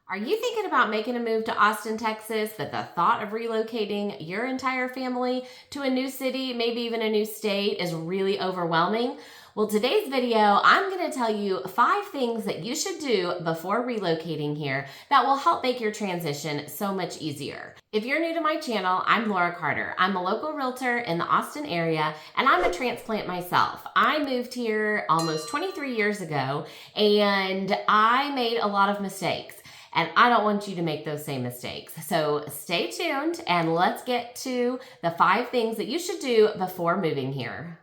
Are you thinking about making a move to Austin, Texas, but the thought of relocating your entire family to a new city, maybe even a new state, is really overwhelming? Well, today's video, I'm going to tell you 5 things that you should do before relocating here that will help make your transition so much easier. If you're new to my channel, I'm Laura Carter. I'm a local realtor in the Austin area, and I'm a transplant myself. I moved here almost 23 years ago, and I made a lot of mistakes. And I don't want you to make those same mistakes. So stay tuned and let's get to the 5 things that you should do before moving here.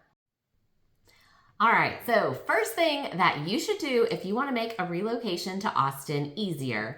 All right, so first thing that you should do if you want to make a relocation to Austin easier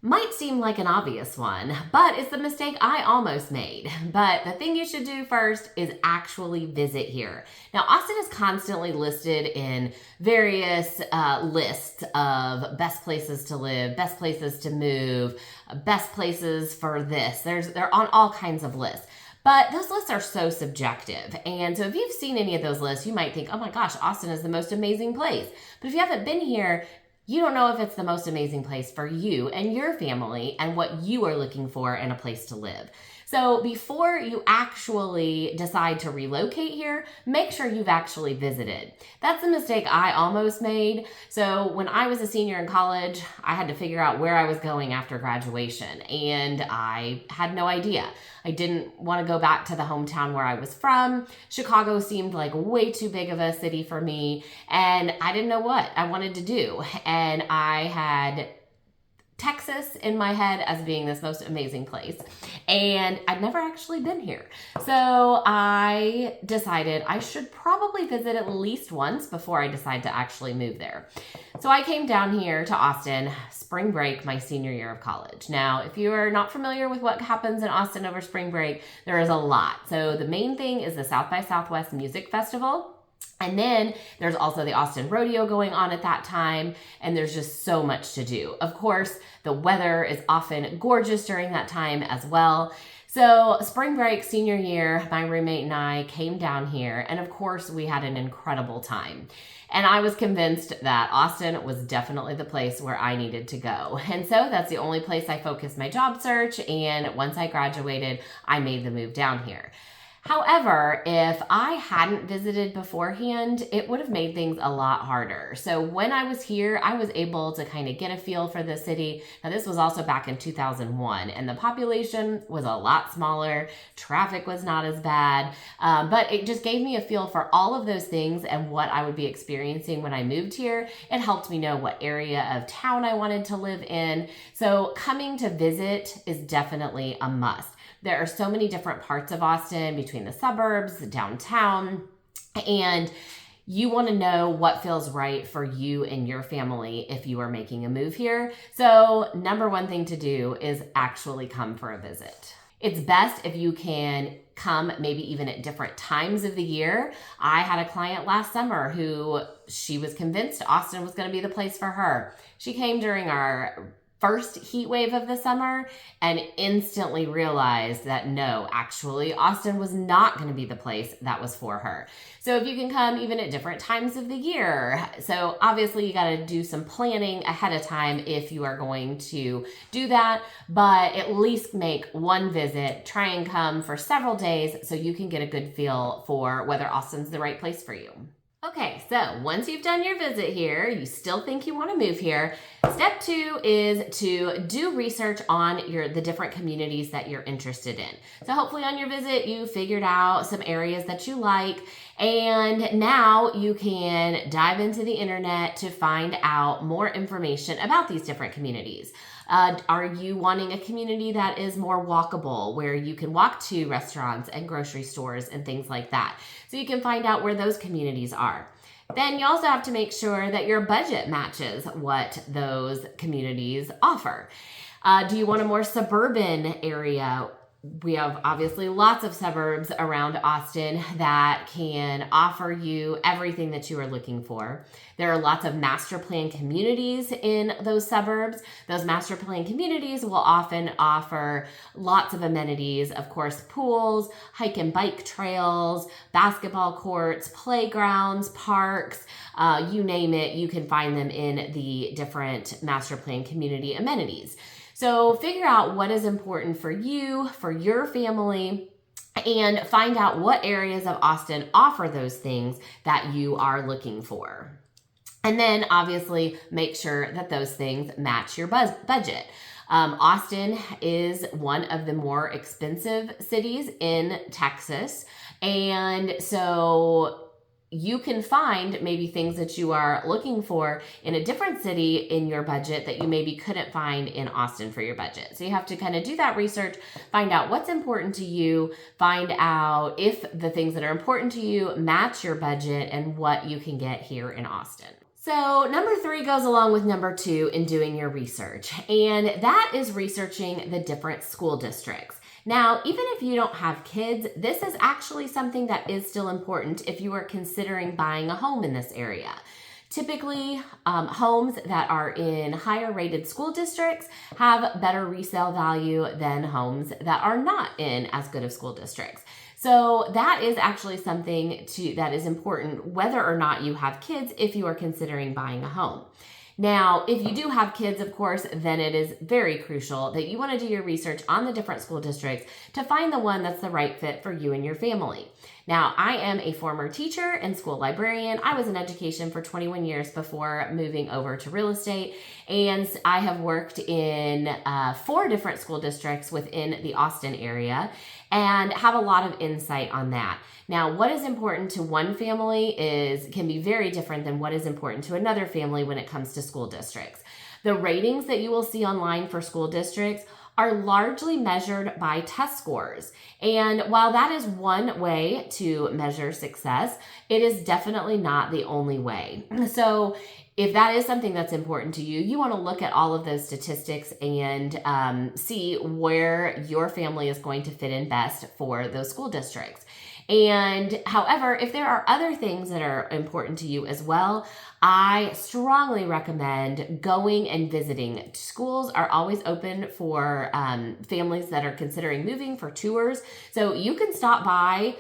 might seem like an obvious one, but it's the mistake I almost made. But the thing you should do first is actually visit here. Now, Austin is constantly listed in various lists of best places to live, best places to move, best places for this. They're on all kinds of lists. But those lists are so subjective. And so if you've seen any of those lists, you might think, oh my gosh, Austin is the most amazing place. But if you haven't been here, you don't know if it's the most amazing place for you and your family and what you are looking for in a place to live. So before you actually decide to relocate here, make sure you've actually visited. That's the mistake I almost made. So when I was a senior in college, I had to figure out where I was going after graduation, and I had no idea. I didn't want to go back to the hometown where I was from. Chicago seemed like way too big of a city for me, and I didn't know what I wanted to do. And I had Texas in my head as being this most amazing place, and I'd never actually been here. So I decided I should probably visit at least once before I decide to actually move there. So I came down here to Austin spring break my senior year of college. Now, if you are not familiar with what happens in Austin over spring break, there is a lot. So the main thing is the South by Southwest Music Festival. And then there's also the Austin Rodeo going on at that time, and there's just so much to do. Of course, the weather is often gorgeous during that time as well. So spring break, senior year, my roommate and I came down here, and of course we had an incredible time. And I was convinced that Austin was definitely the place where I needed to go. And so that's the only place I focused my job search, and once I graduated, I made the move down here. However, if I hadn't visited beforehand, it would have made things a lot harder. So when I was here, I was able to kind of get a feel for the city. Now, this was also back in 2001, and the population was a lot smaller. Traffic was not as bad, but it just gave me a feel for all of those things and what I would be experiencing when I moved here. It helped me know what area of town I wanted to live in. So coming to visit is definitely a must. There are so many different parts of Austin between the suburbs, the downtown, and you want to know what feels right for you and your family if you are making a move here. So number one thing to do is actually come for a visit. It's best if you can come maybe even at different times of the year. I had a client last summer who she was convinced Austin was going to be the place for her. She came during our first heat wave of the summer and instantly realized that no, actually, Austin was not going to be the place that was for her. So if you can come even at different times of the year, so obviously you got to do some planning ahead of time if you are going to do that, but at least make one visit, try and come for several days so you can get a good feel for whether Austin's the right place for you. Okay, so once you've done your visit here, you still think you want to move here, step 2 is to do research on the different communities that you're interested in. So hopefully on your visit, you figured out some areas that you like, and now you can dive into the internet to find out more information about these different communities. Are you wanting a community that is more walkable, where you can walk to restaurants and grocery stores and things like that? So you can find out where those communities are. Then you also have to make sure that your budget matches what those communities offer. Do you want a more suburban area? We have obviously lots of suburbs around Austin that can offer you everything that you are looking for. There are lots of master plan communities in those suburbs. Those master plan communities will often offer lots of amenities, of course, pools, hike and bike trails, basketball courts, playgrounds, parks, you name it, you can find them in the different master plan community amenities. So figure out what is important for you, for your family, and find out what areas of Austin offer those things that you are looking for. And then obviously make sure that those things match your budget. Austin is one of the more expensive cities in Texas. And so you can find maybe things that you are looking for in a different city in your budget that you maybe couldn't find in Austin for your budget. So you have to kind of do that research, find out what's important to you, find out if the things that are important to you match your budget and what you can get here in Austin. So number 3 goes along with number 2 in doing your research, and that is researching the different school districts. Now, even if you don't have kids, this is actually something that is still important if you are considering buying a home in this area. Typically, homes that are in higher rated school districts have better resale value than homes that are not in as good of school districts. So that is actually something that is important whether or not you have kids if you are considering buying a home. Now, if you do have kids, of course, then it is very crucial that you want to do your research on the different school districts to find the one that's the right fit for you and your family. Now, I am a former teacher and school librarian. I was in education for 21 years before moving over to real estate, and I have worked in 4 different school districts within the Austin area and have a lot of insight on that. Now, what is important to one family can be very different than what is important to another family when it comes to school districts. The ratings that you will see online for school districts are largely measured by test scores. And while that is one way to measure success, it is definitely not the only way. So if that is something that's important to you, you want to look at all of those statistics and see where your family is going to fit in best for those school districts. And however, if there are other things that are important to you as well, I strongly recommend going and visiting. Schools are always open for families that are considering moving for tours. So you can stop by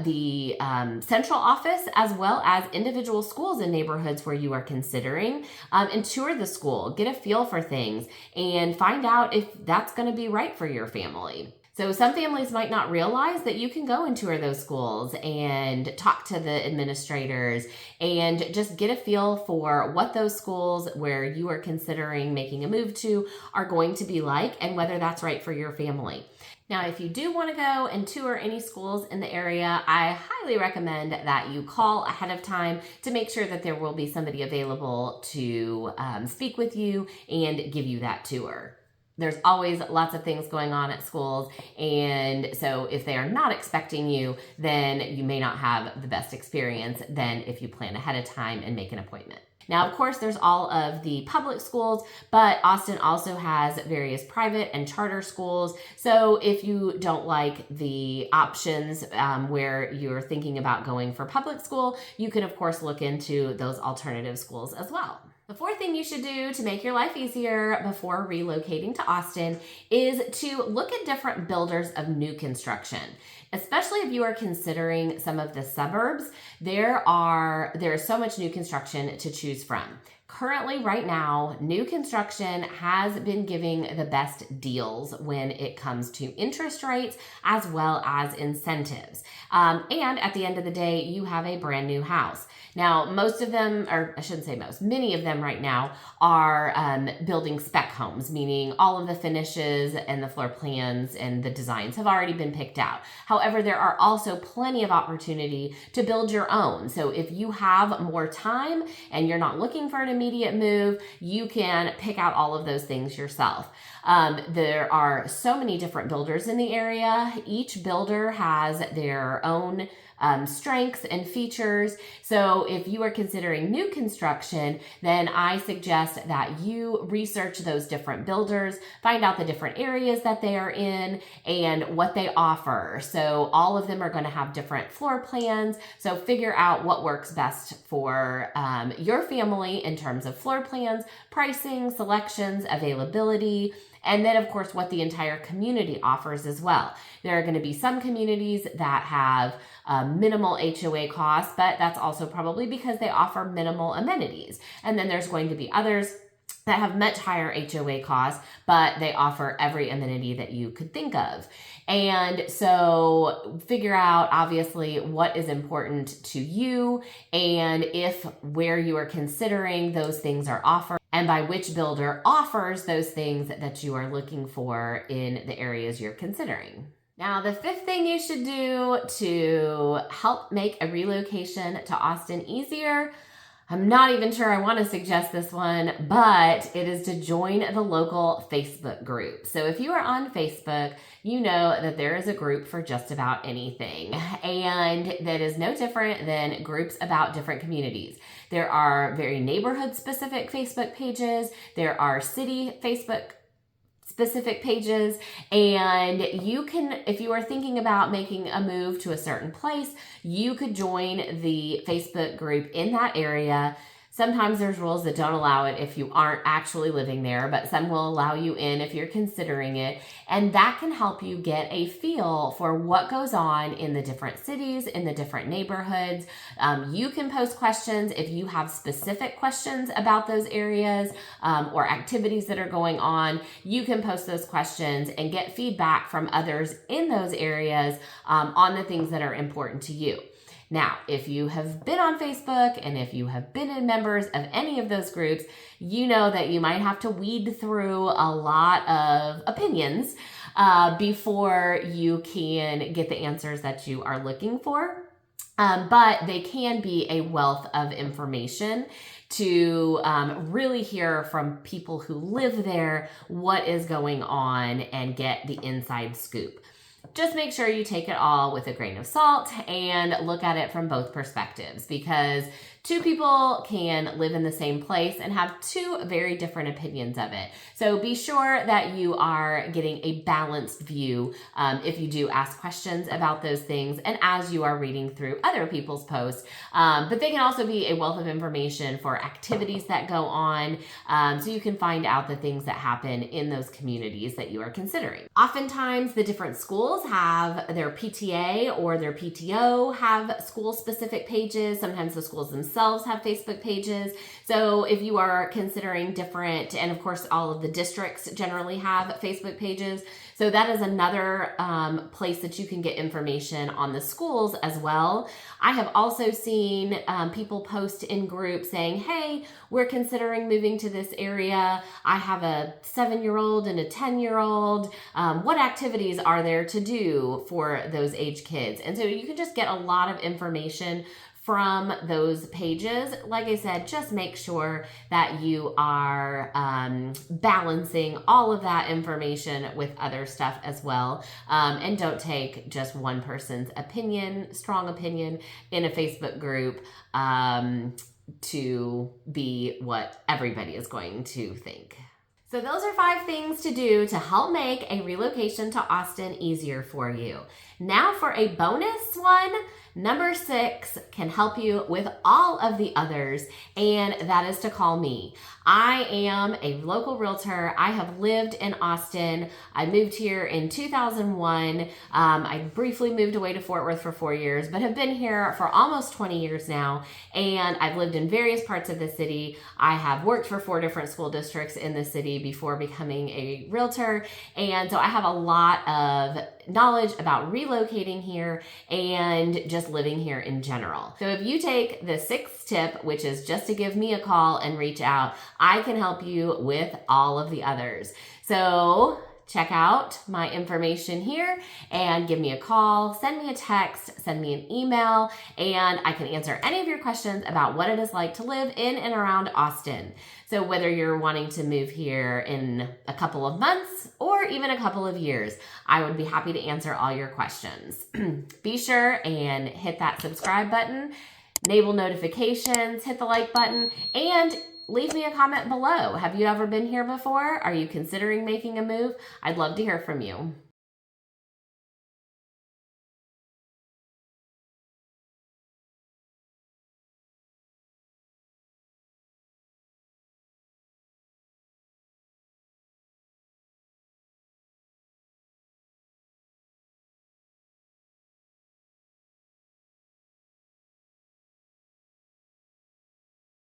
the central office as well as individual schools in neighborhoods where you are considering and tour the school, get a feel for things, and find out if that's going to be right for your family. So some families might not realize that you can go and tour those schools and talk to the administrators and just get a feel for what those schools where you are considering making a move to are going to be like and whether that's right for your family. Now, if you do want to go and tour any schools in the area, I highly recommend that you call ahead of time to make sure that there will be somebody available to speak with you and give you that tour. There's always lots of things going on at schools, and so if they are not expecting you, then you may not have the best experience than if you plan ahead of time and make an appointment. Now, of course, there's all of the public schools, but Austin also has various private and charter schools. So if you don't like the options where you're thinking about going for public school, you can, of course, look into those alternative schools as well. The 4th thing you should do to make your life easier before relocating to Austin is to look at different builders of new construction. Especially if you are considering some of the suburbs, there is so much new construction to choose from. Currently, right now, new construction has been giving the best deals when it comes to interest rates as well as incentives. And at the end of the day, you have a brand new house. Now, most of them, or I shouldn't say most, many of them right now are building spec homes, meaning all of the finishes and the floor plans and the designs have already been picked out. However, there are also plenty of opportunity to build your own. So if you have more time and you're not looking for an immediate move, you can pick out all of those things yourself. There are so many different builders in the area. Each builder has their own strengths and features. So if you are considering new construction, then I suggest that you research those different builders, find out the different areas that they are in and what they offer. So all of them are going to have different floor plans. So figure out what works best for your family in terms of floor plans, pricing, selections, availability, and then, of course, what the entire community offers as well. There are going to be some communities that have minimal HOA costs, but that's also probably because they offer minimal amenities. And then there's going to be others that have much higher HOA costs, but they offer every amenity that you could think of. And so figure out, obviously, what is important to you and if where you are considering those things are offered and by which builder offers those things that you are looking for in the areas you're considering. Now, the fifth thing you should do to help make a relocation to Austin easier, I'm not even sure I want to suggest this one, but it is to join the local Facebook group. So if you are on Facebook, you know that there is a group for just about anything, and that is no different than groups about different communities. There are very neighborhood-specific Facebook pages. There are city Facebook specific pages, and you can, if you are thinking about making a move to a certain place, you could join the Facebook group in that area. Sometimes there's rules that don't allow it if you aren't actually living there, but some will allow you in if you're considering it. And that can help you get a feel for what goes on in the different cities, in the different neighborhoods. You can post questions if you have specific questions about those areas or activities that are going on. You can post those questions and get feedback from others in those areas on the things that are important to you. Now, if you have been on Facebook and if you have been in members of any of those groups, you know that you might have to weed through a lot of opinions before you can get the answers that you are looking for. But they can be a wealth of information to really hear from people who live there what is going on and get the inside scoop. Just make sure you take it all with a grain of salt and look at it from both perspectives, because two people can live in the same place and have two very different opinions of it. So be sure that you are getting a balanced view if you do ask questions about those things and as you are reading through other people's posts. But they can also be a wealth of information for activities that go on, so you can find out the things that happen in those communities that you are considering. Oftentimes, the different schools have their PTA or their PTO have school-specific pages. Sometimes the schools themselves have Facebook pages. So if you are considering different, and of course all of the districts generally have Facebook pages. So that is another place that you can get information on the schools as well. I have also seen people post in groups saying, hey, we're considering moving to this area. I have a 7-year-old and a 10-year-old. What activities are there to do for those age kids? And so you can just get a lot of information from those pages. Like I said, just make sure that you are balancing all of that information with other stuff as well. And don't take just one person's opinion, strong opinion in a Facebook group to be what everybody is going to think. So those are 5 things to do to help make a relocation to Austin easier for you. Now for a bonus one, number 6 can help you with all of the others, and that is to call me. I am a local realtor. I have lived in Austin. I moved here in 2001. I briefly moved away to Fort Worth for 4 years, but have been here for almost 20 years now, and I've lived in various parts of the city. I have worked for 4 different school districts in the city before becoming a realtor, and so I have a lot of knowledge about relocating here and just living here in general. So if you take the 6th tip, which is just to give me a call and reach out, I can help you with all of the others. So check out my information here and give me a call, send me a text, send me an email, and I can answer any of your questions about what it is like to live in and around Austin. So whether you're wanting to move here in a couple of months or even a couple of years, I would be happy to answer all your questions. Be sure and hit that subscribe button, enable notifications, hit the like button, and leave me a comment below. Have you ever been here before? Are you considering making a move? I'd love to hear from you.